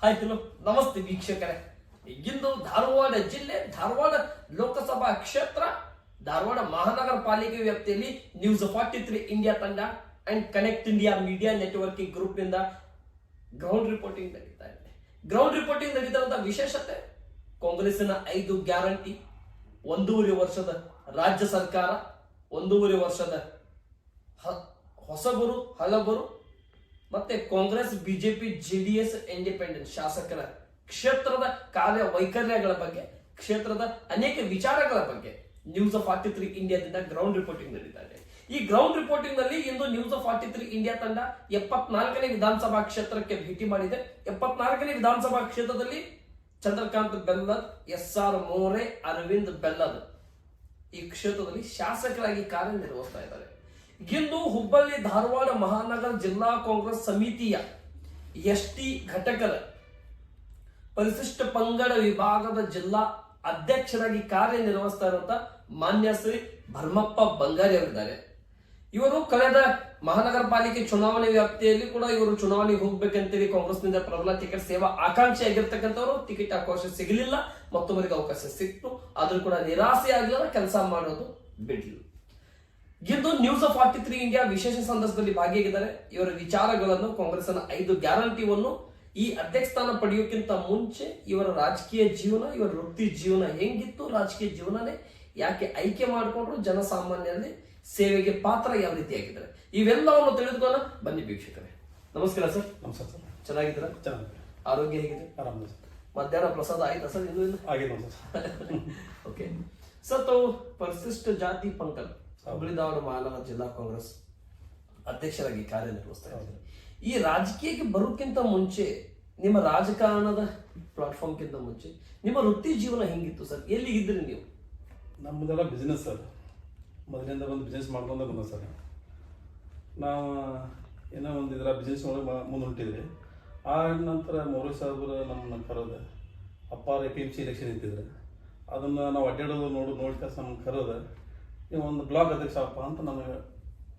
Hi hello ನಮಸ್ತೆ ವೀಕ್ಷಕರೇ. ಇಂದು ಧಾರವಾಡ ಜಿಲ್ಲೆ, ಧಾರವಾಡ ಲೋಕಸಭಾ ಕ್ಷೇತ್ರ, ಧಾರವಾಡ ಮಹಾನಗರ ಪಾಲಿಕೆ ವ್ಯಾಪ್ತಿಯಲ್ಲಿ ನ್ಯೂಸ್ 43 ಇಂಡಿಯಾ ತಂಡ and connect India media networking group ನಿಂದ ಗ್ರೌಂಡ್ ರಿಪೋರ್ಟಿಂಗ್ ನಡೀತಾ ಇದೆ. ಗ್ರೌಂಡ್ ರಿಪೋರ್ಟಿಂಗ್ ನಡೀತಾ ವಿಶೇಷತೆ ಕಾಂಗ್ರೆಸ್ಸಿನ 5 ಗ್ಯಾರಂಟಿ, 1.5 ವರ್ಷದ ರಾಜ್ಯ ಸರ್ಕಾರ, 1.5 ವರ್ಷದ ಹೊಸಬರು ಹಳಬರು ಮತ್ತೆ ಕಾಂಗ್ರೆಸ್, ಬಿಜೆಪಿ, ಜೆಡಿಎಸ್, ಇಂಡಿಪೆಂಡೆಂಟ್ ಶಾಸಕರ ಕ್ಷೇತ್ರದ ಕಾರ್ಯ ವೈಖರ್ಯಗಳ ಬಗ್ಗೆ, ಕ್ಷೇತ್ರದ ಅನೇಕ ವಿಚಾರಗಳ ಬಗ್ಗೆ ನ್ಯೂಸ್ 43 ಇಂಡಿಯಾದಿಂದ ಗ್ರೌಂಡ್ ರಿಪೋರ್ಟಿಂಗ್ ನಡೀತಾ ಇದೆ. ಈ ಗ್ರೌಂಡ್ ರಿಪೋರ್ಟಿಂಗ್ ನಲ್ಲಿ ಇಂದು ನ್ಯೂಸ್ 43 ಇಂಡಿಯಾ ತಂಡ 74ನೇ ವಿಧಾನಸಭಾ ಕ್ಷೇತ್ರಕ್ಕೆ ಭೇಟಿ ಮಾಡಿದೆ. 74ನೇ ವಿಧಾನಸಭಾ ಕ್ಷೇತ್ರದಲ್ಲಿ ಚಂದ್ರಕಾಂತ್ ಬೆಲ್ಲದ್, SR ಮೋರೆ, ಅರವಿಂದ್ ಬೆಲ್ಲದ್ ಈ ಕ್ಷೇತ್ರದಲ್ಲಿ ಶಾಸಕರಾಗಿ ಕಾರ್ಯನಿರ್ವಹಿಸ್ತಾ ಇದ್ದಾರೆ. ಇಂದು ಹುಬ್ಬಳ್ಳಿ ಧಾರವಾಡ ಮಹಾನಗರ ಜಿಲ್ಲಾ ಕಾಂಗ್ರೆಸ್ ಸಮಿತಿಯ ST ಘಟಕದ ಪರಿಶಿಷ್ಟ ಪಂಗಡ ವಿಭಾಗದ ಜಿಲ್ಲಾ ಅಧ್ಯಕ್ಷರಾಗಿ ಕಾರ್ಯನಿರ್ವಹಿಸ್ತಾ ಇರುವಂತ ಮಾನ್ಯ ಶ್ರೀ ಭರ್ಮಪ್ಪ ಬಂಗಾರಿ ಅವರಿದ್ದಾರೆ. ಇವರು ಕಳೆದ ಮಹಾನಗರ ಪಾಲಿಕೆ ಚುನಾವಣೆ ವ್ಯಾಪ್ತಿಯಲ್ಲಿ ಕೂಡ ಇವರು ಚುನಾವಣೆಗೆ ಹೋಗ್ಬೇಕಂತೇಳಿ ಕಾಂಗ್ರೆಸ್ನಿಂದ ಪ್ರಬಲ ಟಿಕೆಟ್ ಸೇವಾ ಆಕಾಂಕ್ಷಿ ಆಗಿರ್ತಕ್ಕಂಥವ್ರು. ಟಿಕೆಟ್ ಅವಕಾಶ ಸಿಗಲಿಲ್ಲ, ಮತ್ತೊಬ್ಬರಿಗೆ ಅವಕಾಶ ಸಿಕ್ತು, ಆದ್ರೂ ಕೂಡ ನಿರಾಸೆ ಆಗಲಿಲ್ಲ, ಕೆಲಸ ಮಾಡೋದು ಬಿಡ್ಲಿಲ್ಲ. ಇಂದು ನ್ಯೂಸ್ 43 ಇಂಡಿಯಾ ವಿಶೇಷ ಸಂದರ್ಭದಲ್ಲಿ ಭಾಗಿಯಾಗಿದ್ದಾರೆ. ಇವರ ವಿಚಾರಗಳನ್ನು, ಕಾಂಗ್ರೆಸ್ನ 5 ಗ್ಯಾರಂಟಿಯನ್ನು, ಈ ಅಧ್ಯಕ್ಷ ಸ್ಥಾನ ಪಡೆಯೋಕ್ಕಿಂತ ಮುಂಚೆ ಇವರ ರಾಜಕೀಯ ಜೀವನ, ಇವರ ವೃತ್ತಿ ಜೀವನ ಹೆಂಗಿತ್ತು, ರಾಜಕೀಯ ಜೀವನನೇ ಯಾಕೆ ಆಯ್ಕೆ ಮಾಡಿಕೊಂಡ್ರು, ಜನಸಾಮಾನ್ಯರಲ್ಲಿ ಸೇವೆಗೆ ಪಾತ್ರ ಯಾವ ರೀತಿ ಆಗಿದ್ದಾರೆ, ಇವೆಲ್ಲವನ್ನು ತಿಳಿದುಕೊಳ್ಳೋಣ ಬನ್ನಿ ವೀಕ್ಷಕರೇ. ನಮಸ್ಕಾರ ಸರ್. ನಮಸ್ಕಾರ ಸರ್. ಚೆನ್ನಾಗಿದ್ದೀರಾ? ಚೆನ್ನಾಗಿದೆ. ಆರೋಗ್ಯ ಹೇಗಿದೆ? ಆರಾಮ ಸರ್. ಮಧ್ಯಾಹ್ನ ಪ್ರಸಾದ ಆಯ್ತಾ ಸರ್? ಇನ್ನೂ ಇಲ್ಲ ಆಗಿದೆ ಸರ್. ಓಕೆ ಸರ್, ತಾವು ಪರಿಶಿಷ್ಟ ಜಾತಿ ಪಂಗಡ ಹುಬ್ಬಳ್ಳಿ ಧಾರವಾಡ ಮಹಾನಗರ ಜಿಲ್ಲಾ ಕಾಂಗ್ರೆಸ್ ಅಧ್ಯಕ್ಷರಾಗಿ ಕಾರ್ಯನಿರ್ವಹಿಸ್ತಾ ಇದ್ದಾರೆ. ಈ ರಾಜಕೀಯಕ್ಕೆ ಬರೋಕ್ಕಿಂತ ಮುಂಚೆ, ನಿಮ್ಮ ರಾಜಕಾರಣದ ಪ್ಲಾಟ್ಫಾರ್ಮ್ಗಿಂತ ಮುಂಚೆ ನಿಮ್ಮ ವೃತ್ತಿ ಜೀವನ ಹೆಂಗಿತ್ತು ಸರ್? ಎಲ್ಲಿಗಿದ್ರಿ ನೀವು? ನಮ್ಮದೆಲ್ಲ ಬಿಸ್ನೆಸ್ ಸರ್. ಮೊದಲಿಂದ ಒಂದು ಬಿಸ್ನೆಸ್ ಮಾಡ್ಕೊಂಡ ಬಂದ ಸರ್. ನಾವು ಏನೋ ಒಂದು ಇದರ ಬಿಸ್ನೆಸ್ ಒಳಗೆ ಮುಂದೆ ಹೊಂಟಿದ್ವಿ. ಆ ನಂತರ ಮೌರ್ಯ ಸಾಹೇಬರು ನಮ್ಮನ್ನ ಕರೆದ, ಅಪ್ಪಾರ APMC ಎಲೆಕ್ಷನ್ ಇತ್ತಿದ್ರೆ ಅದನ್ನು ನಾವು ಅಡ್ಡಾಡೋದು ನೋಡಿ ಕಾಸು ನಮ್ಮನ್ನು ಕರೆದ, ನೀವು ಒಂದು ಬ್ಲಾಕ್ ಅಧ್ಯಕ್ಷ ಅಪ್ಪ ಅಂತ ನಮಗೆ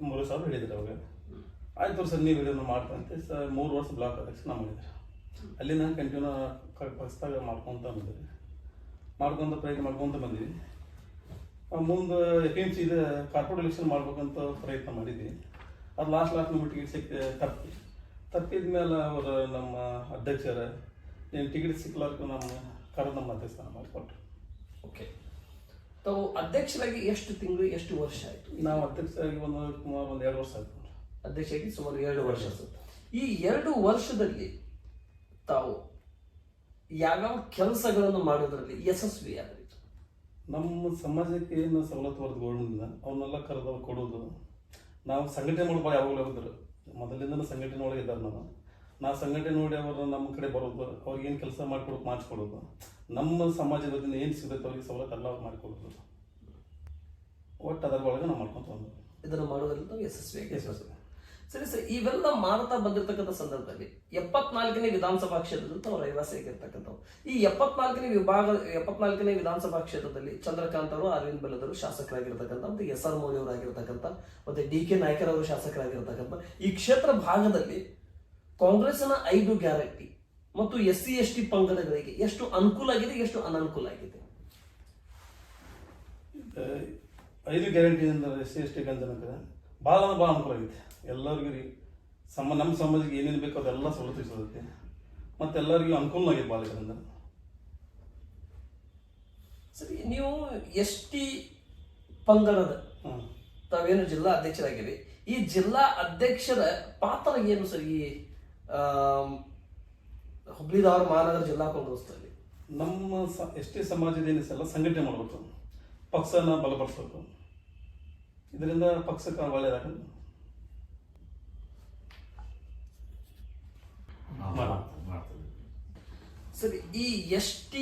ಮೌರ್ಯ ಸಾಹೇಬ್ ಹೇಳಿದ್ರು. ಅವಾಗ ಆಯ್ತು ಸರ್, ನೀವು ವಿಡಿಯೋನ ಮಾಡ್ಕೊಂತ ಸರ್ 3 ವರ್ಷ ಬ್ಲಾಕ್ ಅಧ್ಯಕ್ಷ ನಾವು ಮಾಡಿದ್ರು. ಅಲ್ಲಿ ನಾನು ಕಂಟಿನ್ಯೂ ಪಕ್ಷದಾಗ ಮಾಡ್ಕೊತ ಪ್ರಯತ್ನ ಮಾಡ್ಕೊತ ಬಂದ್ವಿ. ಮುಂದೆ APMC ಇದೆ ಕಾರ್ಪೊರೇಟ್ ಎಲೆಕ್ಷನ್ ಮಾಡ್ಬೇಕಂತ ಪ್ರಯತ್ನ ಮಾಡಿದ್ವಿ. ಅದು ಲಾಸ್ಟ್ ಟಿಕೆಟ್ ತಪ್ಪಿದ ಮೇಲೆ ಅವರು ನಮ್ಮ ಅಧ್ಯಕ್ಷರ ಏನು ಟಿಕೆಟ್ ಸಿಕ್ಲಾರ್ಕು ನಮ್ಮ ಅಧ್ಯಕ್ಷ ಸ್ಥಾನ ಮಾಡಿಕೊಟ್ರು. ಓಕೆ, ತಾವು ಅಧ್ಯಕ್ಷರಾಗಿ ಎಷ್ಟು ತಿಂಗಳು, ಎಷ್ಟು ವರ್ಷ ಆಯ್ತು? ನಾವು ಅಧ್ಯಕ್ಷರಾಗಿ ಸುಮಾರು ಒಂದು 2 ವರ್ಷ ಆಯ್ತು. ಅಧ್ಯಕ್ಷರಾಗಿ ಸುಮಾರು 2 ವರ್ಷ. ಈ 2 ವರ್ಷದಲ್ಲಿ ತಾವು ಯಾವ್ಯಾವ ಕೆಲಸಗಳನ್ನು ಮಾಡೋದ್ರಲ್ಲಿ ಯಶಸ್ವಿ ಆದ್ರಿ? ನಮ್ಮ ಸಮಾಜಕ್ಕೆ ಏನು ಸವಲತ್ತು ಬರೋದು ಗೌರ್ಮೆಂಟ್ನಿಂದ ಅವನ್ನೆಲ್ಲ ಕರೆದು ಕೊಡೋದು. ನಾವು ಸಂಘಟನೆ ಮಾಡೋದು ಯಾವಾಗಲೂ ಹೋದ್ರು. ಮೊದಲಿಂದ ಸಂಘಟನೆ ಒಳಗೆ ಇದ್ದಾರೆ. ನಾವು ಸಂಘಟನೆ ನೋಡಿ ಅವರು ನಮ್ಮ ಕಡೆ ಬರೋದು, ಅವ್ರಿಗೆ ಏನು ಕೆಲಸ ಮಾಡಿಕೊಡೋದು, ನಮ್ಮ ಸಮಾಜದ ವತಿಯಿಂದ ಏನು ಸಿಗುತ್ತೆ ಅವ್ರಿಗೆ ಸವಲತ್ತು ಎಲ್ಲ ಅವ್ರು ಮಾಡಿಕೊಡೋದು. ಒಟ್ಟು ಅದರ ಒಳಗೆ ನಾವು ಮಾಡ್ಕೊಂತ ಬಂದು ಇದನ್ನು ಮಾಡೋದ್ರಲ್ಲಿ ತಾವು ಯಶಸ್ವಿಯಾಗಿ. ಸರಿ ಸರ್, ಇವೆಲ್ಲ ಮಾಡ್ತಾ ಬಂದಿರತಕ್ಕಂಥ ಸಂದರ್ಭದಲ್ಲಿ 74ನೇ ವಿಧಾನಸಭಾ ಕ್ಷೇತ್ರದಲ್ಲಿ ತಾವು ರಹಿವಾಸಿಯಾಗಿರ್ತಕ್ಕಂಥವು. ಈ 74ನೇ ವಿಧಾನಸಭಾ ಕ್ಷೇತ್ರದಲ್ಲಿ ಚಂದ್ರಕಾಂತ್ ಅವರು, ಅರವಿಂದ್ ಬೆಲ್ಲದರು ಶಾಸಕರಾಗಿರ್ತಕ್ಕಂಥ, ಮತ್ತೆ SR ಮೋದಿ ಅವರಾಗಿರ್ತಕ್ಕಂಥ, ಮತ್ತೆ DK ನಾಯ್ಕರವರು ಶಾಸಕರಾಗಿರ್ತಕ್ಕಂಥ ಈ ಕ್ಷೇತ್ರ ಭಾಗದಲ್ಲಿ ಕಾಂಗ್ರೆಸ್ನ 5 ಗ್ಯಾರಂಟಿ ಮತ್ತು SC ST ಪಂಗಡಗಳಿಗೆ ಎಷ್ಟು ಅನುಕೂಲ ಆಗಿದೆ, ಎಷ್ಟು ಅನನುಕೂಲ ಆಗಿದೆ? 5 ಗ್ಯಾರಂಟಿಯಿಂದ SC ST ಜನಕ್ಕೆ ಭಾಳ ಅನುಕೂಲ ಆಗಿದೆ. ಎಲ್ಲರಿಗೂ ನಮ್ಮ ಸಮಾಜಕ್ಕೆ ಏನೇನು ಬೇಕೋ ಅದೆಲ್ಲ ಸವಲತ್ತು ಸಿಗುತ್ತೆ, ಮತ್ತು ಎಲ್ಲರಿಗೂ ಅನುಕೂಲ ಆಗಿದೆ ಭಾಳ ಇದರಿಂದ. ಸರಿ, ನೀವು ST ಪಂಗಡದ ತಾವೇನು ಜಿಲ್ಲಾ ಅಧ್ಯಕ್ಷರಾಗಿರಿ, ಈ ಜಿಲ್ಲಾ ಅಧ್ಯಕ್ಷರ ಪಾತ್ರ ಏನು ಸರ್ ಈ ಹುಬ್ಬಳ್ಳಿ ಧಾರವಾಡ ಮಹಾನಗರ ಜಿಲ್ಲಾ ಕಾಂಗ್ರೆಸ್ನಲ್ಲಿ? ನಮ್ಮ ST ಸಮಾಜದ ಏನಿಸೆಲ್ಲ ಸಂಘಟನೆ ಮಾಡಬೇಕು, ಪಕ್ಷನ ಬಲಪಡಿಸ್ಬೇಕು, ಇದರಿಂದ ಪಕ್ಷಕ್ಕೆ ಒಳ್ಳೆಯದಾಗಲ್ಲ. ಸರಿ, ಈ ST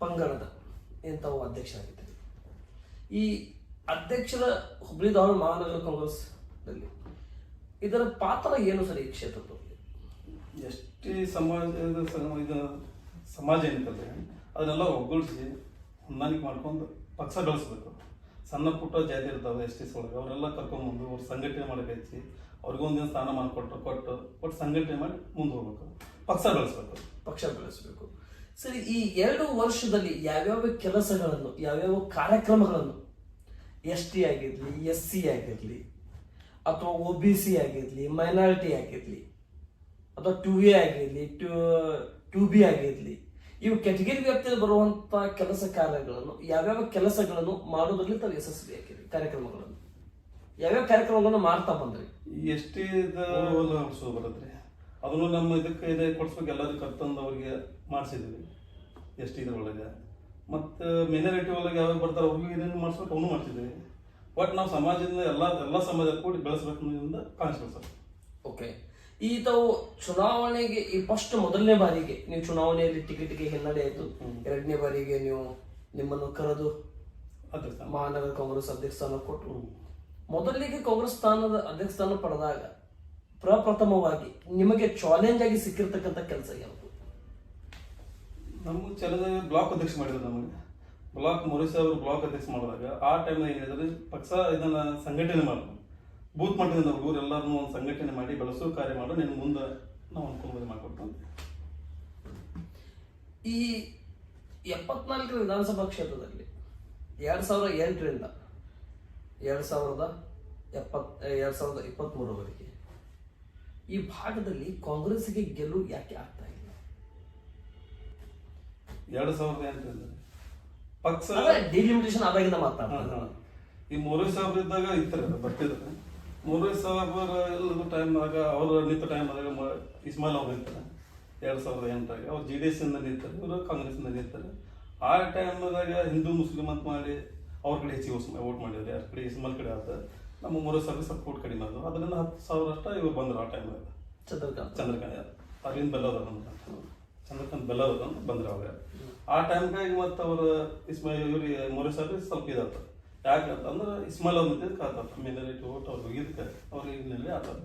ಪಂಗಡದ ಏನ್ ತಾವು ಅಧ್ಯಕ್ಷರಾಗಿದ್ದೀರಿ, ಈ ಅಧ್ಯಕ್ಷರ ಹುಬ್ಬಳ್ಳಿ ಧಾರವಾಡ ಮಹಾನಗರ ಕಾಂಗ್ರೆಸ್ ಇದರ ಪಾತ್ರ ಏನು ಸರ್ ಈ ಕ್ಷೇತ್ರದಲ್ಲಿ? ST ಸಮಾಜದ ಸಮಾಜ ಏನಿರ್ತದೆ ಅದನ್ನೆಲ್ಲ ಒಗ್ಗೂಡಿಸಿ ಹೊಂದಾಣಿಕೆ ಮಾಡ್ಕೊಂಡು ಪಕ್ಷ ಬೆಳೆಸ್ಬೇಕು. ಸಣ್ಣ ಪುಟ್ಟ ಜಾತಿ ಇರ್ತಾವೆ ST ಒಳಗೆ, ಅವರೆಲ್ಲ ಕರ್ಕೊಂಡ್ಬಂದು ಅವ್ರು ಸಂಘಟನೆ ಮಾಡಕ್ಕೆ ಹಚ್ಚಿ ಅವ್ರಿಗೊಂದೇನು ಸ್ಥಾನಮಾನ ಕೊಟ್ಟು ಸಂಘಟನೆ ಮಾಡಿ ಮುಂದೆ ಹೋಗ್ಬೇಕು. ಪಕ್ಷ ಬೆಳೆಸ್ಬೇಕು. ಪಕ್ಷ ಬೆಳೆಸಬೇಕು. ಸರಿ, ಈ 2 ವರ್ಷದಲ್ಲಿ ಯಾವ್ಯಾವ ಕೆಲಸಗಳನ್ನು, ಯಾವ್ಯಾವ ಕಾರ್ಯಕ್ರಮಗಳನ್ನು ST ಆಗಿರ್ಲಿ, SC ಆಗಿರ್ಲಿ, ಅಥವಾ OBC ಆಗಿರ್ಲಿ, ಮೈನಾರಿಟಿ ಆಗಿರ್ಲಿ, ಅಥವಾ 2A ಆಗಿರ್ಲಿ, 2B ಆಗಿರ್ಲಿ, ಇವು ಕೆಟಗರಿ ವ್ಯಾಪ್ತಿಯಲ್ಲಿ ಬರುವಂತ ಕೆಲಸ ಕಾರ್ಯಗಳನ್ನು, ಯಾವ್ಯಾವ ಕೆಲಸಗಳನ್ನು ಮಾಡೋದ್ರಲ್ಲಿ ತಾವು ಯಶಸ್ವಿ ಆಗಿರಿ? ಕಾರ್ಯಕ್ರಮಗಳನ್ನು ಯಾವ್ಯಾವ ಕಾರ್ಯಕ್ರಮಗಳನ್ನು ಮಾಡ್ತಾ ಬಂದ್ರಿ? ಎಷ್ಟೇ ನಡೆಸೋದು ಬರತ್ರಿ, ಅದನ್ನು ನಮ್ಮ ಇದಕ್ಕೆ ಇದೆ ಕೊಡ್ಸ್ಬೇಕು, ಎಲ್ಲದಕ್ಕೆ ಕರ್ತಂದು ಅವ್ರಿಗೆ ಮಾಡಿಸಿದ್ವಿ ಎಷ್ಟು ಇದ್ರೊಳಗೆ. ಮತ್ತು ಮೈನಾರಿಟಿ ಒಳಗೆ ಯಾವಾಗ ಬರ್ತಾರೆ ಅವ್ರಿಗೆ ಏನೇನು ಮಾಡಿಸ್ಬೇಕು ಅವನು ಮಾಡ್ತಿದ್ವಿ. ಬಟ್ ನಾವು ಸಮಾಜದಿಂದ ಎಲ್ಲ ಸಮಾಜ ಕೂಡಿ ಬೆಳೆಸ್ಬೇಕು ಅನ್ನೋದ್ರಿಂದ ಕಾಣಿಸ್ಬೇಕು ಸರ್. ಓಕೆ, ಈ ತಾವು ಚುನಾವಣೆಗೆ ಈ ಫಸ್ಟ್ ಮೊದಲನೇ ಬಾರಿಗೆ ನೀವು ಚುನಾವಣೆಯಲ್ಲಿ ಟಿಕೆಟ್ಗೆ ಹಿನ್ನಡೆ ಆಯಿತು, 2ನೇ ಬಾರಿಗೆ ನಿಮ್ಮನ್ನು ಕರೆದು ಮಹಾನಗರ ಕಾಂಗ್ರೆಸ್ ಅಧ್ಯಕ್ಷ ಸ್ಥಾನ ಕೊಟ್ಟರು. ಮೊದಲಿಗೆ ಕಾಂಗ್ರೆಸ್ ಸ್ಥಾನದ ಅಧ್ಯಕ್ಷ ಸ್ಥಾನ ಪಡೆದಾಗ ಪ್ರಪ್ರಥಮವಾಗಿ ನಿಮಗೆ ಚಾಲೆಂಜ್ ಆಗಿ ಸಿಕ್ಕಿರ್ತಕ್ಕಂಥ ಕೆಲಸ ಯಾವುದು? ನಮ್ಗೆ ಚಲದ ಬ್ಲಾಕ್ ಅಧ್ಯಕ್ಷ ಮಾಡಿದ್ರು. ನಮಗೆ ಬ್ಲಾಕ್ ಮೊರೇಶ್ ಅವರು ಬ್ಲಾಕ್ ಅಧ್ಯಕ್ಷ ಮಾಡಿದಾಗ ಆ ಟೈಮ್ನಾಗ ಏನು ಹೇಳಿದ್ರೆ, ಪಕ್ಷ ಇದನ್ನ ಸಂಘಟನೆ ಮಾಡೋದು, ಬೂತ್ ಮಟ್ಟದಿಂದ ಹುಡುಗರು ಎಲ್ಲರನ್ನೂ ಒಂದು ಸಂಘಟನೆ ಮಾಡಿ ಬೆಳೆಸೋ ಕಾರ್ಯ ಮಾಡೋ ನಿನ್ನ ಮುಂದೆ ನಾವು ಅನುಕೂಲ ಮಾಡಿಕೊಡ್ತೇವೆ. ಈ 74 ವಿಧಾನಸಭಾ ಕ್ಷೇತ್ರದಲ್ಲಿ 2008ರಿಂದ 2023ವರೆಗೆ ಈ ಭಾಗದಲ್ಲಿ ಕಾಂಗ್ರೆಸ್ಗೆ ಗೆಲುವು ಯಾಕೆ ಆಗ್ತಾ ಇಲ್ಲ? 2008 ಪಕ್ಷ ಡಿಲಿಮಿಟೇಷನ್ ಆದಾಗಿಂದ ಮಾತಾಡ್ತಾರೆ. ಈ ಮೊರೇಶ್ ಸಾಹೇಬ್ರು ಇದ್ದಾಗ ಇರ್ತಾರೆ, ಬರ್ತಿದ್ದಾರೆ. ಮೊರೇಶ್ ಸಾಹೇಬ್ರ ಎಲ್ಲದ ಟೈಮ್ನಾಗ ಅವ್ರ ನಿಂತ ಟೈಮ್ನಾಗ ಇಸ್ಮಾಯಿಲ್ ಅವ್ರು ನಿಂತಾರೆ 2008 ಅವ್ರು JDS ಇಂದ ನಿಂತಾರೆ, ಇವರು ಕಾಂಗ್ರೆಸ್ ಇಂದ ನಿಂತಾರೆ. ಆ ಟೈಮ್ದಾಗ ಹಿಂದೂ ಮುಸ್ಲಿಂ ಅಂತ ಮಾಡಿ ಅವ್ರ ಕಡೆ ಹೆಚ್ಚಿಗೆ ವೋಟ್ ಮಾಡಿದ್ರು, ಯಾರ ಕಡೆ ಇಸ್ಮಾಯಿಲ್ ಕಡೆ ಆದ. ನಮ್ಮ ಮೊರೇಶ್ ಸಾಹೇಬ್ರಿಗೆ ಸ್ವಲ್ಪ ವೋಟ್ ಕಡಿಮೆ ಆದ್ರು, ಅದರಿಂದ 10,000 ಅಷ್ಟ ಇವ್ರು ಬಂದ್ರು. ಆ ಟೈಮ್ನಾಗ ಚಂದ್ರಕಾಂತ್ ಅರವಿಂದ್ ಬೆಲ್ಲದ ಚಂದ್ರಕಾಂತ್ ಬೆಲ್ಲದ ಅಂತ ಬಂದ್ರು ಅವಾಗ. ಆ ಟೈಮ್ಗಾಗಿ ಮತ್ತೆ ಅವರು ಇಸ್ಮಾಯಿಲ್ ಇವ್ರಿಗೆ ಮೊರೇಶ್ ಸಾಹೇಬ್ರಿಗೆ ಸ್ವಲ್ಪ ಇದಾಗ್ತದೆ. ಯಾಕಂತಂದ್ರೆ ಇಸ್ಮಾಯಿಲ್ ಅವ್ರ ನಿಂತಿದ್ದಕ್ಕೆ ಆತ ಮೈನಾರಿಟಿ ಓಟ್ ಅವ್ರು ಹೋಗಿದ್ದಕ್ಕೆ ಅವ್ರಿಗೆ ಇಲ್ಲಿ ಆತದ.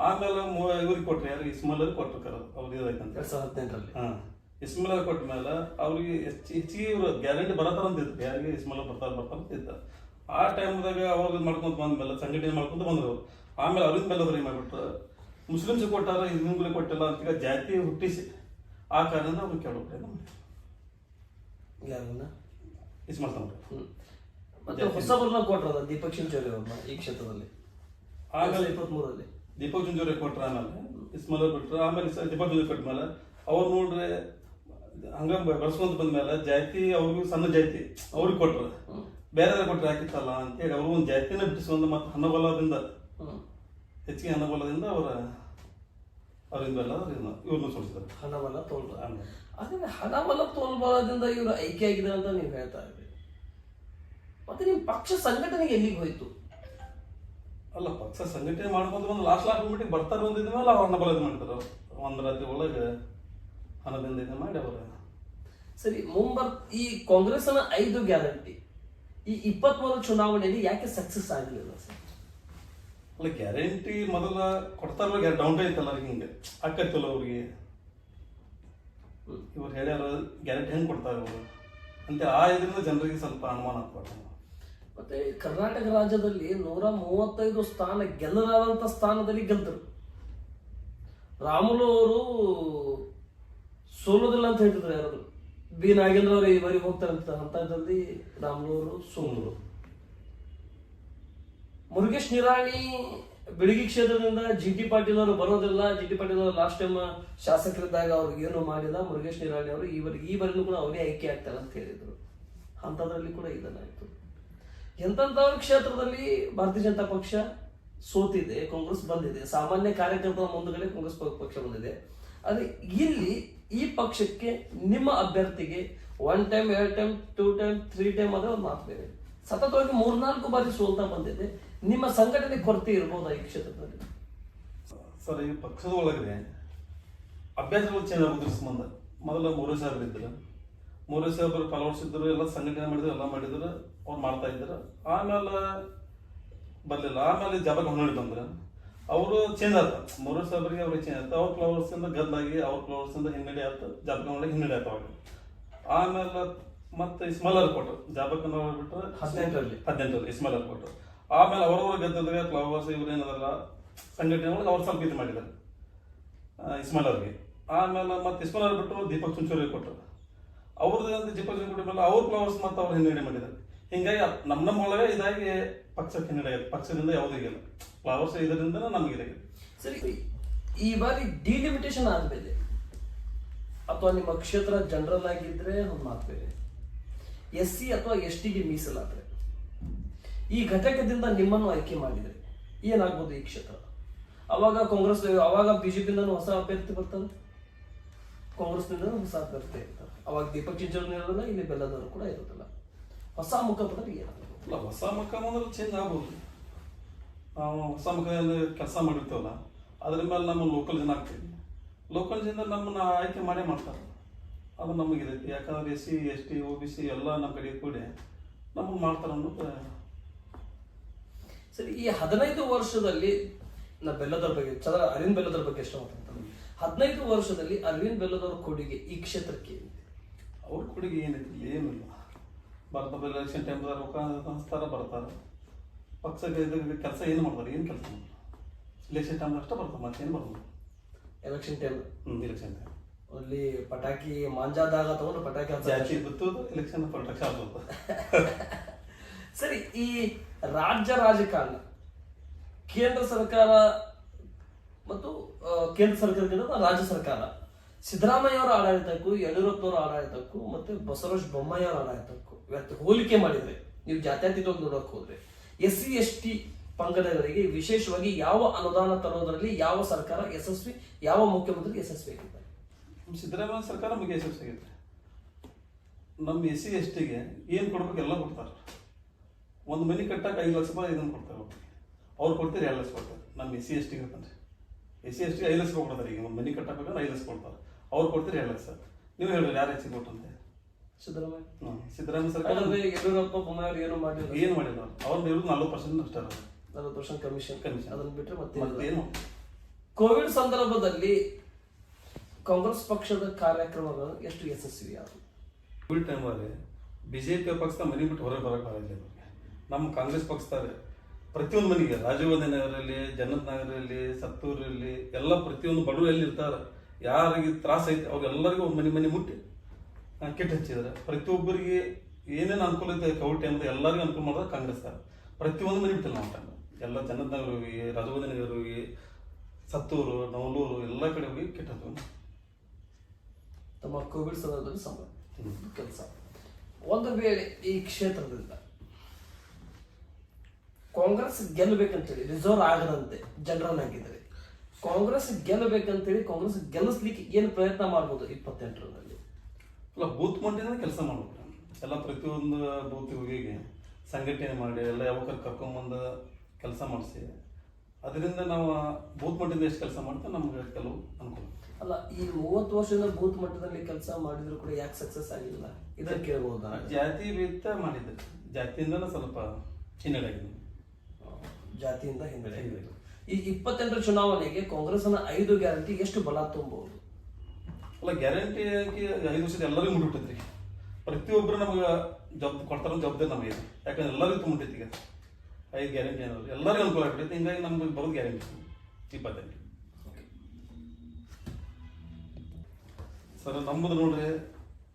ಆಮೇಲೆ ಇವ್ರಿಗೆ ಕೊಟ್ರಿ, ಯಾರು ಇಸ್ಮಾಯಿಲ್ ಅವ್ರಿಗೆ ಕೊಟ್ಟರು, ಅವ್ರಿಗೆ ಇದಾಯ್ತಂತ 2018ರಲ್ಲಿ. ಇಸ್ಮಾಯಿಲ್ ಅವ್ರಿಗೆ ಕೊಟ್ಟ ಮೇಲೆ ಅವ್ರಿಗೆ ಹೆಚ್ಚಿಗೆ ಇವ್ರು ಗ್ಯಾರಂಟಿ ಬರತ್ತಾರ ಅಂತ ಇದ್ರು, ಯಾರಿಗೆ ಇಸ್ಮಾಯಿಲ್ ಬರ್ತಾರ ಅಂತ ಇದ್ದ. ಆ ಟೈಮ್ದಾಗ ಅವಾಗ ಮಾಡ್ಕೊಂತ ಬಂದ್ಮೇಲೆ ಸಂಘಟನೆ ಮಾಡ್ಕೊಂತ ಬಂದ್ರು ಅವ್ರು. ಆಮೇಲೆ ಅವ್ರಿಂದ ಮೇಲೆ ಏನ್ ಮಾಡ್ಬಿಟ್ರು, ಮುಸ್ಲಿಮ್ಸ್ ಕೊಟ್ಟಾರ ಹಿಂದೂಗಳಿಗೆ ಕೊಟ್ಟಿಲ್ಲ ಅಂತ ಜಾತಿ ಹುಟ್ಟಿಸಿ ಆ ಕಾರಣ ಅವ್ರು ಕೇಳೋಕೆ ಇಸ್ಮಾಯಿಲ್ ತಂದ್ರು. ಮತ್ತೆ ಹೊಸಬರನ್ನ ಕೊಟ್ರದ ದೀಪಕ್ ಚಿಂಚೋಳಿ ಅವ್ರನ್ನ ಈ ಕ್ಷೇತ್ರದಲ್ಲಿ ಆಮೇಲೆ 23ರಲ್ಲಿ ದೀಪಕ್ ಚುಂಚೋಳಿ ಕೊಟ್ರ. ಆಮೇಲೆ ಇಸ್ಮಾಯಿಲ್ ಕೊಟ್ರು. ಆಮೇಲೆ ದೀಪಕ್ ಚುಂಚೋಳಿ ಕೊಟ್ಟ ಮೇಲೆ ಅವ್ರು ನೋಡ್ರಿ ಹಂಗ ಬೆಳೆಸ್ಕೊಂತ ಬಂದ್ಮೇಲೆ ಜಾತಿ ಅವ್ರಿಗೂ ಸಣ್ಣ ಜಾತಿ ಅವ್ರಿಗೆ ಕೊಟ್ರು, ಬೇರೆ ಕೊಟ್ರೆ ಹಾಕಿತ್ತಲ್ಲ ಅಂತೇಳಿ ಅವ್ರು ಒಂದು ಜಾತಿನ ಬಿಟ್ಟಿಸ್ಕೊಂಡು ಮತ್ತೆ ಹಣಬಲದಿಂದ ಹೆಚ್ಚಿಗೆ ಹಣಬಲದಿಂದ ಅವರಿಂದ ಇವ್ರನ್ನ ಸೋಲಿಸಿದ್ರು. ಹಣಬಲ ತೋಲ್ಬಲ. ಆದ್ರೆ ಹಣಬಲ ತೋಲ್ಬಲದಿಂದ ಇವರು ಐಕ್ಯ ಆಗಿದ್ದಾರೆ ಅಂತ ನೀವು ಹೇಳ್ತಾ ಇದ್ರಿ. ಮತ್ತೆ ನಿಮ್ಮ ಪಕ್ಷ ಸಂಘಟನೆಗೆ ಎಲ್ಲಿಗೆ ಹೋಯ್ತು? ಅಲ್ಲ, ಪಕ್ಷ ಸಂಘಟನೆ ಮಾಡ್ಕೊಂಡು ಬಂದು ಲಾಸ್ಟ್ ಮೀಟಿಂಗ್ ಬರ್ತಾರೆ ಒಂದಿದ ಮೇಲೆ ಅವ್ರು ಹಣಬಲ ಮಾಡ್ತಾರೆ. ಒಂದ್ ರಾತ್ರಿ ಒಳಗೆ ಹಣದಿಂದ ಇದು ಮಾಡಿ ಅವರ ಸರಿ ಈ ಕಾಂಗ್ರೆಸ್ನ 5 ಗ್ಯಾರಂಟಿ ಈ 23 ಚುನಾವಣೆಯಲ್ಲಿ ಯಾಕೆ ಸಕ್ಸಸ್ ಆಗಲಿಲ್ಲ ಸರ್? ಅಲ್ಲ, ಗ್ಯಾರಂಟಿ ಮೊದಲ ಕೊಡ್ತಾರ ಡೌನ್ ಐತಲ್ಲ ಹಿಂಗೆ ಆಕೈತಲ್ಲ ಅವ್ರಿಗೆ. ಇವ್ರು ಹೇಳ್ಯಾರ ಗ್ಯಾರಂಟಿ ಹೆಂಗ್ ಕೊಡ್ತಾರೆ ಅವರು ಅಂತ ಆ ಇದರಿಂದ ಜನರಿಗೆ ಸ್ವಲ್ಪ ಅನುಮಾನ ಆಗ್ಬಾರ್ದು. ಮತ್ತೆ ಕರ್ನಾಟಕ ರಾಜ್ಯದಲ್ಲಿ 135 ಸ್ಥಾನ ಗೆಲ್ಲಲಾದಂತ ಸ್ಥಾನದಲ್ಲಿ ಗೆದ್ದರು. ರಾಮುಲು ಅವರು ಸೋಲೋದಿಲ್ಲ ಅಂತ ಹೇಳ್ತಿದ್ರು, ಯಾರು ಬಿ ನಾಗೇಂದ್ರ ಅವರು ಇವರಿಗೆ ಹೋಗ್ತಾರೆ ಅಂತ ಹಂತದಲ್ಲಿ ರಾಮುಲು ಅವರು ಸೋಲರು. ಮುರುಗೇಶ್ ನಿರಾಣಿ ಬೆಳಗಿ ಕ್ಷೇತ್ರದಿಂದ GT ಪಾಟೀಲ್ ಅವರು ಬರೋದಿಲ್ಲ. GT ಪಾಟೀಲ್ ಅವರು ಲಾಸ್ಟ್ ಟೈಮ್ ಶಾಸಕರಿದ್ದಾಗ ಅವ್ರಿಗೆ ಏನು ಮಾಡಿಲ್ಲ. ಮುರುಗೇಶ್ ನಿರಾಣಿ ಅವರು ಈ ಬಾರಿನೂ ಕೂಡ ಅವರೇ ಆಯ್ಕೆ ಆಗ್ತಾರೆ ಅಂತ ಹೇಳಿದ್ರು. ಅಂಥದ್ರಲ್ಲಿ ಕೂಡ ಇದನ್ನಾಯ್ತು. ಎಂತಂಥವ್ರ ಕ್ಷೇತ್ರದಲ್ಲಿ ಭಾರತೀಯ ಜನತಾ ಪಕ್ಷ ಸೋತಿದೆ, ಕಾಂಗ್ರೆಸ್ ಬಂದಿದೆ. ಸಾಮಾನ್ಯ ಕಾರ್ಯಕರ್ತರ ಮುಂದುಗಡೆ ಕಾಂಗ್ರೆಸ್ ಪಕ್ಷ ಬಂದಿದೆ. ಆದ್ರೆ ಇಲ್ಲಿ ಈ ಪಕ್ಷಕ್ಕೆ ನಿಮ್ಮ ಅಭ್ಯರ್ಥಿಗೆ 1 ಟೈಮ್ 2 ಟೈಮ್ 2 ಟೈಮ್ 3 ಟೈಮ್ ಆದ್ರೆ ಒಂದು ಮಾತು ಬೇರೆ. ಸತತವಾಗಿ 3-4 ಬಾರಿ ಸೋಲ್ತಾ ಬಂದಿದೆ. ನಿಮ್ಮ ಸಂಘಟನೆ ಕೊರತೆ ಇರ್ಬೋದಾ ಈ ಕ್ಷೇತ್ರದಲ್ಲಿ? ಸರ್, ಈ ಪಕ್ಷದ ಒಳಗಡೆ ಅಭ್ಯರ್ಥಿಗಳು ಚೇಂಜ್ ಆಗೋದ್ರ ಸಂಬಂಧ ಮೊದಲ ಮೂರೇ ಸಾಹೇಬ್ರು ಇದ್ರು. ಮೂರೇ ಸಾಹೇಬ್ರು ಫಾಲೋವರ್ಸ್ ಇದ್ರು, ಎಲ್ಲ ಸಂಘಟನೆ ಮಾಡಿದ್ರು, ಎಲ್ಲ ಮಾಡಿದ್ರು, ಅವ್ರು ಮಾಡ್ತಾ ಇದ್ರು. ಆಮೇಲೆ ಬರ್ಲಿಲ್ಲ. ಆಮೇಲೆ ಜಾಬಾಗ್ ಹೊನ್ನಡಿ ಬಂದ್ರು, ಅವರು ಚೇಂಜ್ ಆತ. ಮೂರೇ ಸಾಹೇಬ್ರಿಗೆ ಅವ್ರಿಗೆ ಚೇಂಜ್ ಆಯ್ತು. ಅವ್ರ ಫ್ಲವರ್ಸ್ ಇಂದ ಗದ್ದಾಗಿ ಅವ್ರ ಫ್ಲವರ್ಸ್ ಇಂದ ಹಿನ್ನಡೆ ಆಯ್ತು, ಜಾಬಾಗ್ ಹೊನ್ನಡಿ ಹಿನ್ನಡೆ ಆಯ್ತು ಅವಾಗ. ಆಮೇಲೆ ಮತ್ತೆ ಇಸ್ಮಾಯಿಲ್ ಅವ್ರು ಕೊಟ್ಟರು, ಜಾಬಾಗ್ ಹೊನ್ನಡಿ ಬಿಟ್ಟರೆ 18ರಲ್ಲಿ ಇಸ್ಮಾಯಿಲ್ ಅವ್ರು ಕೊಟ್ಟರು. ಆಮೇಲೆ ಅವ್ರವ್ರ ಗದ್ದದಾಗ ಫ್ಲವರ್ಸ್ ಇವ್ರು ಏನದಲ್ಲ ಸಂಘಟನೆ ಒಳಗೆ ಅವ್ರು ಸ್ವಲ್ಪ ಇದು ಮಾಡಿದ್ದಾರೆ ಇಸ್ಮಾಯಿಲ್ ಅವ್ರಿಗೆ. ಆಮೇಲೆ ಮತ್ತೆ ಇಸ್ಮಾನ್ ಬಿಟ್ಟು ದೀಪಕ್ ಚುಂಚೋರಿ ಕೊಟ್ಟರು. ಅವ್ರದ್ದು ದೀಪಕ್ ಚುಂಚೋರಿ ಮೇಲೆ ಅವ್ರ ಫ್ಲವರ್ಸ್ ಮತ್ತು ಅವ್ರು ಹಿನ್ನಡೆ ಮಾಡಿದ್ದಾರೆ. ಹಿಂಗಾಗಿ ನಮ್ಮ ಒಳಗೆ ಇದಾಗಿ ಪಕ್ಷಕ್ಕೆ ಹಿನ್ನಡೆ ಆಗಿದೆ. ಪಕ್ಷದಿಂದ ಯಾವುದೂ ಇಲ್ಲ, ಫ್ಲವರ್ಸ್ ಇದರಿಂದ ನಮಗಿದೆ. ಸರಿ, ಈ ಬಾರಿ ಡಿಲಿಮಿಟೇಷನ್ ಆದ್ಮೇಲೆ ಅಥವಾ ನಿಮ್ಮ ಕ್ಷೇತ್ರ ಜನರಲ್ ಆಗಿದ್ರೆ ಒಂದು ಮಾತು ಬೇರೆ, SC ಅಥವಾ ST ಗೆ ಮೀಸಲಾದ್ರೆ ಈ ಘಟಕದಿಂದ ನಿಮ್ಮನ್ನು ಆಯ್ಕೆ ಮಾಡಿದ್ರೆ ಏನಾಗ್ಬೋದು ಈ ಕ್ಷೇತ್ರ? ಅವಾಗ ಕಾಂಗ್ರೆಸ್, ಅವಾಗ ಬಿಜೆಪಿಯಿಂದ ಹೊಸ ಅಭ್ಯರ್ಥಿ ಬರ್ತಾರೆ, ಕಾಂಗ್ರೆಸ್ನಿಂದ ಹೊಸ ಅಭ್ಯರ್ಥಿ ಇರ್ತಾರೆ. ಅವಾಗ ದೀಪಕ್ ಚಿಂಚೋಳಿ ಇರೋದಿಲ್ಲ, ಇಲ್ಲಿ ಬೆಲ್ಲದವರು ಕೂಡ ಇರೋದಿಲ್ಲ. ಹೊಸ ಮುಖ ಬಂದ್ರೆ ಏನಾಗ್ಬೋದು? ಇಲ್ಲ, ಹೊಸ ಮುಖ ಬಂದ್ರೆ ಚೇಂಜ್ ಆಗ್ಬೋದು. ನಾವು ಹೊಸ ಮುಖದಲ್ಲಿ ಕೆಲಸ ಮಾಡಿರ್ತೇವಲ್ಲ, ಅದ್ರ ಮೇಲೆ ನಮ್ಮ ಲೋಕಲ್ ಜನ ಆಗ್ತೀವಿ. ಲೋಕಲ್ ಜನ ನಮ್ಮನ್ನ ಆಯ್ಕೆ ಮಾಡೇ ಮಾಡ್ತಾರೆ. ಅದು ನಮಗಿದೆ. ಯಾಕಂದ್ರೆ SC ST OBC ಎಲ್ಲ ನಮ್ಮ ಕಡೆ ಕೂಡಿ ನಮಗೆ ಮಾಡ್ತಾರೆ ಅನ್ನೋದು. ಸರಿ, ಈ 15 ವರ್ಷದಲ್ಲಿ ನಾ ಬೆಲ್ಲದವ್ರ ಬಗ್ಗೆ, ಅರವಿಂದ್ ಬೆಲ್ಲದವ್ರ ಬಗ್ಗೆ ಎಷ್ಟು ಮಾತಾಡ್ತಾರೆ. 15 ವರ್ಷದಲ್ಲಿ ಅರವಿಂದ್ ಬೆಲ್ಲದವ್ರ ಕೊಡುಗೆ ಈ ಕ್ಷೇತ್ರಕ್ಕೆ ಏನಿದೆ? ಅವ್ರ ಕೊಡುಗೆ ಏನೈತಿ? ಏನಿಲ್ಲ. ಬರ್ತಾರೆ, ಎಲೆಕ್ಷನ್ ಟೈಮ್ದಾಗ ರೊಕ್ಕ ಹಂಚ್ತಾರೆ, ಬರ್ತಾರೆ. ಪಕ್ಷಕ್ಕೆ ಕೆಲಸ ಏನು ಮಾಡ್ತಾರೆ? ಏನು ಕೆಲಸ ಮಾಡ್ತಾರೆ? ಎಲೆಕ್ಷನ್ ಟೈಮ್ ಅಷ್ಟೇ ಬರ್ತಾರೆ, ಮತ್ತೇನು ಬರ್ಬೋದು. ಎಲೆಕ್ಷನ್ ಟೈಮ್, ಎಲೆಕ್ಷನ್ ಟೈಮ್ ಅಲ್ಲಿ ಪಟಾಕಿ ಮಾಂಜಾದಾಗ ತಗೊಂಡು ಪಟಾಕಿ ಜಾತಿ ಬಿತ್ತೋದು, ಎಲೆಕ್ಷನ್ ಪಟಾಕಿ ಆಗ್ಬೋದು. ಸರಿ, ಈ ರಾಜ್ಯ ರಾಜಕಾರಣ, ಕೇಂದ್ರ ಸರ್ಕಾರ ಮತ್ತು ಕೇಂದ್ರ ಸರ್ಕಾರದಿಂದ ರಾಜ್ಯ ಸರ್ಕಾರ, ಸಿದ್ದರಾಮಯ್ಯ ಅವರ ಆಡಳಿತಕ್ಕೂ ಯಡಿಯೂರಪ್ಪನವರ ಆಡಳಿತಕ್ಕೂ ಮತ್ತೆ ಬಸವರಾಜ ಬೊಮ್ಮಾಯಿ ಅವರ ಆಡಳಿತಕ್ಕೂ ಹೋಲಿಕೆ ಮಾಡಿದ್ರೆ, ನೀವು ಜಾತ್ಯತೀತವಾಗಿ ನೋಡಕ್ ಹೋದ್ರೆ SC ST ಪಂಗಡಗಳಿಗೆ ವಿಶೇಷವಾಗಿ ಯಾವ ಅನುದಾನ ತರೋದ್ರಲ್ಲಿ ಯಾವ ಸರ್ಕಾರ ಯಶಸ್ವಿ, ಯಾವ ಮುಖ್ಯಮಂತ್ರಿ ಯಶಸ್ವಿ ಆಗಿದ್ದಾರೆ? ಸಿದ್ದರಾಮಯ್ಯ ಸರ್ಕಾರ ನಮಗೆ ಯಶಸ್ವಿ ಆಗೈತೆ. ನಮ್ಮ SC ST ಗೆ ಏನು ಕೊಡ್ಬೇಕು ಎಲ್ಲ ಕೊಡ್ತಾರೆ. ಒಂದು ಮನೆ ಕಟ್ಟಕ್ಕೆ 5 ಲಕ್ಷ ರೂಪಾಯಿ ಇದನ್ನು ಕೊಡ್ತಾರೆ. ಅವ್ರು ಕೊಡ್ತಾರೆ 2 ಲಕ್ಷ ಕೊಡ್ತಾರೆ. ನಮ್ಮ SC ST ಗೆ ಅಂತಂದ್ರೆ SC ST 5 ಲಕ್ಷ ಕೊಡ್ತಾರೆ. ಈಗ ಒಂದು ಮನೆ ಕಟ್ಟಬೇಕಂದ್ರೆ 5 ಲಕ್ಷ ಕೊಡ್ತಾರೆ. ಅವ್ರು ಕೊಡ್ತಾರೆ 2 ಲಕ್ಷ. ನೀವು ಹೇಳಿದ್ರೆ ಯಾರು ಹೆಚ್ಚಿಗೆ ಕೊಟ್ಟಂತೆ? ಸಿದ್ದರಾಮಯ್ಯ. ಸಿದ್ದರಾಮಯ್ಯ ಸರ್ಕಾರ ಯಡಿಯೂರಪ್ಪ ಬೊಮ್ಮಾಯಿ ಏನು ಮಾಡಿಲ್ಲ, ಏನು ಮಾಡಿಲ್ಲ. ಅವ್ರನ್ನ ಇರೋದು 40% ಅಷ್ಟೇ, 40% ಕಮಿಷನ್. ಅದನ್ನು ಬಿಟ್ಟರೆ ಮತ್ತೇನು. ಕೋವಿಡ್ ಸಂದರ್ಭದಲ್ಲಿ ಕಾಂಗ್ರೆಸ್ ಪಕ್ಷದ ಕಾರ್ಯಕ್ರಮಗಳು ಎಷ್ಟು ಯಶಸ್ವಿ ಆದವು? ಕೋವಿಡ್ ಟೈಮಲ್ಲಿ BJP ಪಕ್ಷದ ಮನೆ ಬಿಟ್ಟು ಹೊರಗೆ ಬರಕ್ಕೆ ಬರಲಿಲ್ಲ. ನಮ್ಮ ಕಾಂಗ್ರೆಸ್ ಪಕ್ಷದಾಗ ಪ್ರತಿಯೊಂದು ಮನೆಗೆ, ರಾಜೀವ್ ನಗರಲ್ಲಿ, ಜನ್ನತ್ ನಗರಲ್ಲಿ, ಸತ್ತೂರಲ್ಲಿ ಎಲ್ಲ ಪ್ರತಿಯೊಂದು ಬಡವರು ಎಲ್ಲಿ ಇರ್ತಾರೆ, ಯಾರಿಗೆ ತ್ರಾಸ ಐತೆ ಅವ್ರಿಗೆಲ್ಲರಿಗೂ ಒಂದು ಮನೆ ಮುಟ್ಟಿ ಕಿಟ್ ಹಚ್ಚಿದ್ದಾರೆ. ಪ್ರತಿಯೊಬ್ಬರಿಗೆ ಏನೇನು ಅನುಕೂಲ ಐತೆ ಕೋವಿಡ್ ಟೈಮ್ದಾಗ ಎಲ್ಲರಿಗೂ ಅನುಕೂಲ ಮಾಡೋದು ಕಾಂಗ್ರೆಸ್. ಪ್ರತಿಯೊಂದು ಮನೆ ಬಿಟ್ಟಿಲ್ಲ ನಾವು ಟೈಮ್ ಎಲ್ಲ ಜನ್ನತ್ ನಗರ ಹೋಗಿ, ರಾಜೀವ್ ನಗರ ಹೋಗಿ, ಸತ್ತೂರು, ನವಲೂರು ಎಲ್ಲ ಕಡೆ ಹೋಗಿ ಕಿಟ್ ಹಚ್ಚೋದು. ತಮ್ಮ ಕೋವಿಡ್ ಸಂದರ್ಭದಲ್ಲಿ ಕೆಲಸ. ಒಂದು ವೇಳೆ ಈ ಕ್ಷೇತ್ರದಿಂದ ಕಾಂಗ್ರೆಸ್ ಗೆಲ್ಲಬೇಕಂತೇಳಿ, ರಿಸರ್ವ್ ಆಗದಂತೆ ಜನರಲ್ ಆಗಿದ್ದಾರೆ, ಕಾಂಗ್ರೆಸ್ ಗೆಲ್ಲಬೇಕಂತೇಳಿ ಕಾಂಗ್ರೆಸ್ ಗೆಲ್ಲಿಸ್ಲಿಕ್ಕೆ ಏನು ಪ್ರಯತ್ನ ಮಾಡ್ಬೋದು 28ರಲ್ಲಿ? ಅಲ್ಲ, ಬೂತ್ ಮಟ್ಟಿಂದ ಕೆಲಸ ಮಾಡ್ಬೇಕು. ಎಲ್ಲ ಪ್ರತಿಯೊಂದು ಬೂತ್ ಹೋಗಿ ಸಂಘಟನೆ ಮಾಡಿ ಎಲ್ಲ ಯಾವಾಗ ಕರ್ಕೊಂಬಂದು ಕೆಲಸ ಮಾಡಿಸಿ, ಅದರಿಂದ ನಾವು ಬೂತ್ ಮಟ್ಟದಿಂದ ಎಷ್ಟು ಕೆಲಸ ಮಾಡ್ತೀವಿ ನಮ್ಗೆ ಕೆಲವು ಅನುಕೂಲ. ಅಲ್ಲ, ಈ 30 ವರ್ಷದಿಂದ ಬೂತ್ ಮಟ್ಟದಲ್ಲಿ ಕೆಲಸ ಮಾಡಿದ್ರು ಕೂಡ ಯಾಕೆ ಸಕ್ಸಸ್ ಆಗಿಲ್ಲ ಇದನ್ನ ಕೇಳ್ಬೋದಾ? ಜಾತಿ ಭೇದ ಮಾಡಿದ್ರು, ಜಾತಿಯಿಂದನೇ ಸ್ವಲ್ಪ ಹಿನ್ನಡೆ ಆಗಿದೆ. ಜಾತಿಯಿಂದ ಹಿನ್ನಡೆ ಆಗಿದೆ. ಈ 28ರ ಚುನಾವಣೆಗೆ ಕಾಂಗ್ರೆಸ್ನ 5 ಗ್ಯಾರಂಟಿ ಎಷ್ಟು ಬಲ ತುಂಬಬಹುದು? ಅಲ್ಲ, ಗ್ಯಾರಂಟಿ 5 ವರ್ಷದ ಎಲ್ಲರಿಗೂ ಮುಟ್ಬಿಟ್ಟೈತ್ರಿ. ಪ್ರತಿಯೊಬ್ಬರು ನಮ್ಗೆ ಕೊಡ್ತಾರ ಜವಾಬ್ದಾರಿ ನಮಗೆ. ಯಾಕಂದ್ರೆ ಎಲ್ಲರಿಗೂ ತುಂಬಿಟ್ಟೈತಿ. ಈಗ 5 ಗ್ಯಾರಂಟಿ ಅನ್ನೋದು ಎಲ್ಲರಿಗೂ ಅನುಕೂಲ ಆಗ್ಬಿಟ್ಟೈತಿ. ಹಿಂಗಾಗಿ ನಮ್ಗೆ ಬರೋದು ಗ್ಯಾರಂಟಿ 28. ಸರ್, ನಮ್ಮದು ನೋಡ್ರಿ,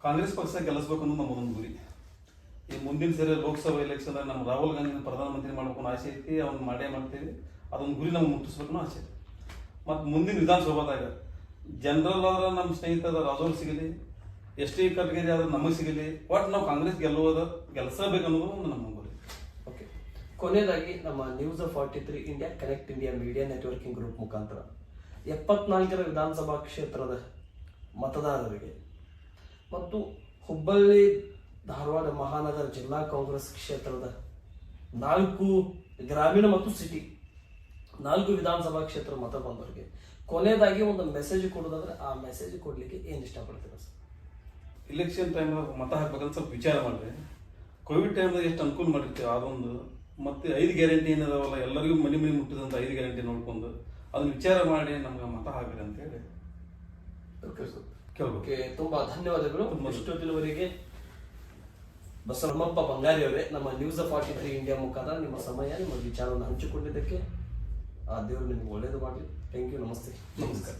ಕಾಂಗ್ರೆಸ್ ಪಕ್ಷ ಗೆಲ್ಲಿಸ್ಬೇಕು ಅನ್ನೋದು ನಮ್ಮದೊಂದು ಗುರಿ. ಈ ಮುಂದಿನ ಸರಿ ಲೋಕಸಭಾ ಎಲೆಕ್ಷನ್ ನಮ್ಮ ರಾಹುಲ್ ಗಾಂಧಿನ ಪ್ರಧಾನಮಂತ್ರಿ ಮಾಡ್ಬೇಕು ಅನ್ನೋ ಆಸೆ ಐತಿ. ಅವ್ನು ಮಾಡೇ ಮಾಡ್ತೀವಿ. ಅದೊಂದು ಗುರಿ ನಮ್ಗೆ ಮುಟ್ಟಿಸ್ಬೇಕು ಅನ್ನೋ ಆಸೆ ಐತಿ. ಮತ್ತು ಮುಂದಿನ ವಿಧಾನಸಭಾದಾಗ ಜನರಲ್ ಆದ್ರೆ ನಮ್ಮ ಸ್ನೇಹಿತದ ರಾಜೋರ್ ಸಿಗಲಿ, ST ಕಟ್ಗೇರಿ ಆದ್ರೆ ನಮಗೆ ಸಿಗಲಿ, ಒಟ್ಟು ನಾವು ಕಾಂಗ್ರೆಸ್ ಗೆಲ್ಲಿಸಬೇಕನ್ನೋದು ಒಂದು ನಮ್ಮ ಗುರಿ. ಓಕೆ, ಕೊನೆಯದಾಗಿ ನಮ್ಮ news 43 India connect India media networking group ಮುಖಾಂತರ 74ರ ವಿಧಾನಸಭಾ ಕ್ಷೇತ್ರದ ಮತದಾರರಿಗೆ ಮತ್ತು ಹುಬ್ಬಳ್ಳಿ ಧಾರವಾಡ ಮಹಾನಗರ ಜಿಲ್ಲಾ ಕಾಂಗ್ರೆಸ್ ಕ್ಷೇತ್ರದ 4 ಗ್ರಾಮೀಣ ಮತ್ತು ಸಿಟಿ 4 ವಿಧಾನಸಭಾ ಕ್ಷೇತ್ರ ಮತ ಬಂದವರಿಗೆ ಕೊನೆಯದಾಗಿ ಒಂದು ಮೆಸೇಜ್ ಕೊಡೋದಾದ್ರೆ ಆ ಮೆಸೇಜ್ ಕೊಡ್ಲಿಕ್ಕೆ ಏನು ಇಷ್ಟಪಡ್ತೀರಾ ಸರ್? ಇಲೆಕ್ಷನ್ ಟೈಮ್ದಾಗ ಮತ ಹಾಕ್ಬೇಕಂತ ಸ್ವಲ್ಪ ವಿಚಾರ ಮಾಡಿರಿ. ಕೋವಿಡ್ ಟೈಮ್ದಾಗ ಎಷ್ಟು ಅನುಕೂಲ ಮಾಡಿರ್ತೀವಿ ಅದೊಂದು, ಮತ್ತೆ 5 ಗ್ಯಾರಂಟಿ ಏನದಾವಲ್ಲ ಎಲ್ಲರಿಗೂ ಮನೆ ಮುಟ್ಟಿದಂಥ 5 ಗ್ಯಾರಂಟಿ ನೋಡ್ಕೊಂಡು ಅದನ್ನ ವಿಚಾರ ಮಾಡಿ ನಮ್ಗೆ ಮತ ಹಾಕ್ರಿ ಅಂತ ಹೇಳಿ ಓಕೆ, ತುಂಬಾ ಧನ್ಯವಾದಗಳು. ಇಷ್ಟೊತ್ತಿನವರೆಗೆ ಬಸವರಾಮಪ್ಪ ಬಂಗಾರಿ ಅವರೇ ನಮ್ಮ ನ್ಯೂಸ್ 43 ಇಂಡಿಯಾ ಮುಖಾಂತರ ನಿಮ್ಮ ಸಮಯ, ನಿಮ್ಮ ವಿಚಾರವನ್ನು ಹಂಚಿಕೊಂಡಿದ್ದಕ್ಕೆ ಆ ದೇವರು ನಿಮ್ಗೆ ಒಳ್ಳೇದು ಮಾಡಲಿ. Thank you. ನಮಸ್ತೆ. ನಮಸ್ಕಾರ.